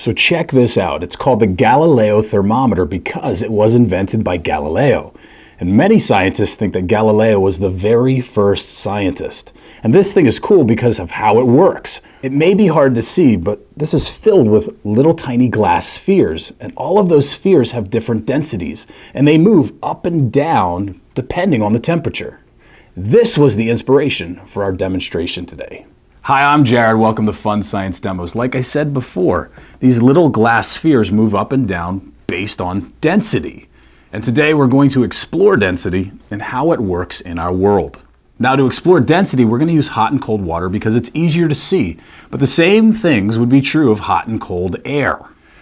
So check this out. It's called the Galileo thermometer because it was invented by Galileo. And many scientists think that Galileo was the very first scientist. And this thing is cool because of how it works. It may be hard to see, but this is filled with little tiny glass spheres. And all of those spheres have different densities. And they move up and down depending on the temperature. This was the inspiration for our demonstration today. Hi, I'm Jared. Welcome to Fun Science Demos. Like I said before, these little glass spheres move up and down based on density. And today we're going to explore density and how it works in our world. Now, to explore density, we're going to use hot and cold water because it's easier to see. But the same things would be true of hot and cold air.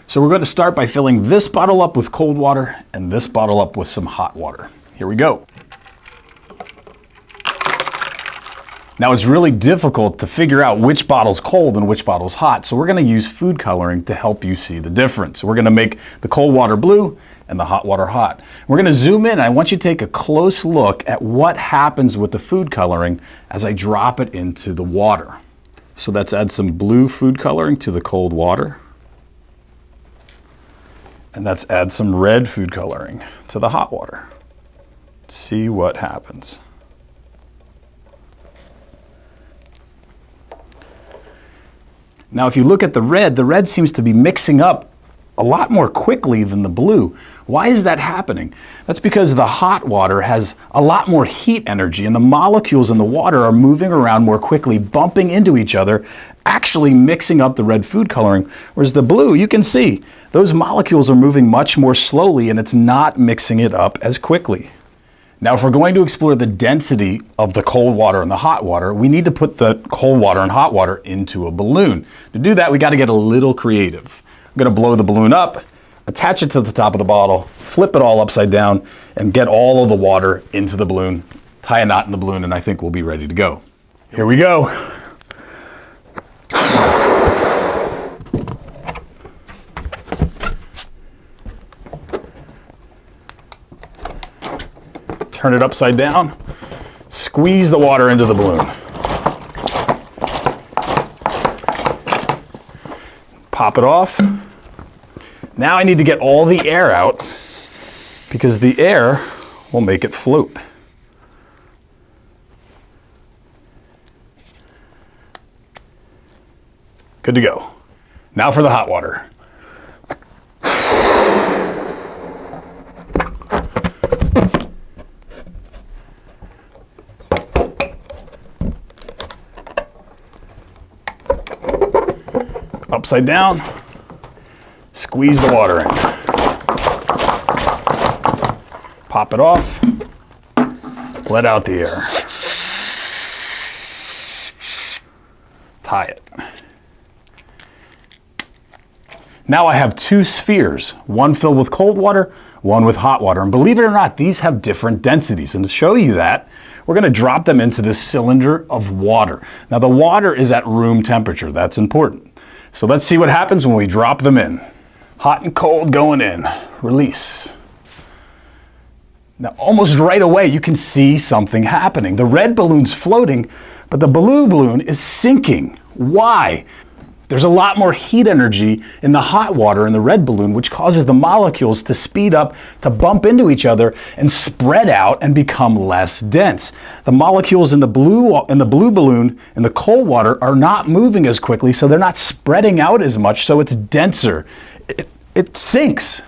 So we're going to start by filling this bottle up with cold water and this bottle up with some hot water. Here we go. Now, it's really difficult to figure out which bottle's cold and which bottle's hot, so we're going to use food coloring to help you see the difference. We're going to make the cold water blue and the hot water hot. We're going to zoom in. I want you to take a close look at what happens with the food coloring as I drop it into the water. So let's add some blue food coloring to the cold water. And let's add some red food coloring to the hot water. Let's see what happens. Now, if you look at the red seems to be mixing up a lot more quickly than the blue. Why is that happening? That's because the hot water has a lot more heat energy and the molecules in the water are moving around more quickly, bumping into each other, actually mixing up the red food coloring. Whereas the blue, you can see, those molecules are moving much more slowly and it's not mixing it up as quickly. Now, if we're going to explore the density of the cold water and the hot water, we need to put the cold water and hot water into a balloon. To do that, we got to get a little creative. I'm going to blow the balloon up, attach it to the top of the bottle, flip it all upside down, and get all of the water into the balloon, tie a knot in the balloon, and I think we'll be ready to go. Here we go. Turn it upside down, squeeze the water into the balloon. Pop it off. Now I need to get all the air out because the air will make it float. Good to go. Now for the hot water. Upside down, squeeze the water in. Pop it off, let out the air. Tie it. Now I have two spheres, one filled with cold water, one with hot water. And believe it or not, these have different densities. And to show you that, we're going to drop them into this cylinder of water. Now the water is at room temperature. That's important. So let's see what happens when we drop them in. Hot and cold going in. Release. Now almost right away you can see something happening. The red balloon's floating, but the blue balloon is sinking. Why? There's a lot more heat energy in the hot water in the red balloon, which causes the molecules to speed up, to bump into each other and spread out and become less dense. The molecules in the blue balloon in the cold water are not moving as quickly, so they're not spreading out as much, so it's denser. It sinks.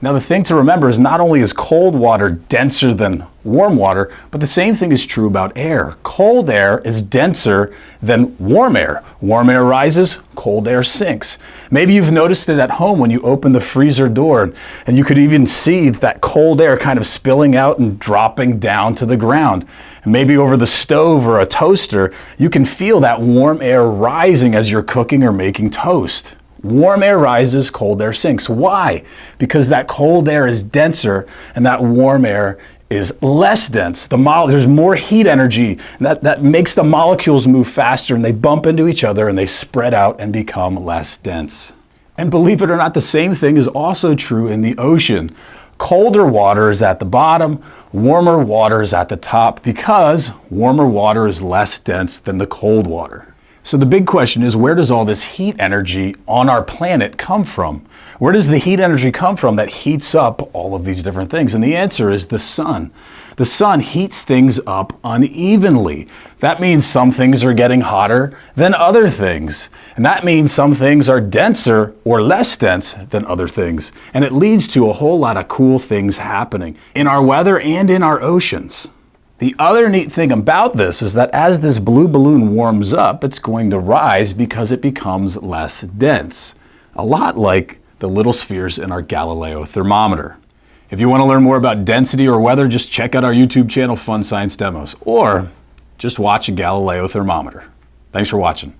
Now the thing to remember is not only is cold water denser than warm water, but the same thing is true about air. Cold air is denser than warm air. Warm air rises, cold air sinks. Maybe you've noticed it at home when you open the freezer door and you could even see that cold air kind of spilling out and dropping down to the ground. And maybe over the stove or a toaster, you can feel that warm air rising as you're cooking or making toast. Warm air rises, cold air sinks. Why? Because that cold air is denser and that warm air is less dense. There's more heat energy, and that makes the molecules move faster and they bump into each other and they spread out and become less dense. And believe it or not, the same thing is also true in the ocean. Colder water is at the bottom, warmer water is at the top because warmer water is less dense than the cold water. So the big question is, where does all this heat energy on our planet come from? Where does the heat energy come from that heats up all of these different things? And the answer is the sun. The sun heats things up unevenly. That means some things are getting hotter than other things. And that means some things are denser or less dense than other things. And it leads to a whole lot of cool things happening in our weather and in our oceans. The other neat thing about this is that as this blue balloon warms up, it's going to rise because it becomes less dense. A lot like the little spheres in our Galileo thermometer. If you want to learn more about density or weather, just check out our YouTube channel, Fun Science Demos, or just watch a Galileo thermometer. Thanks for watching.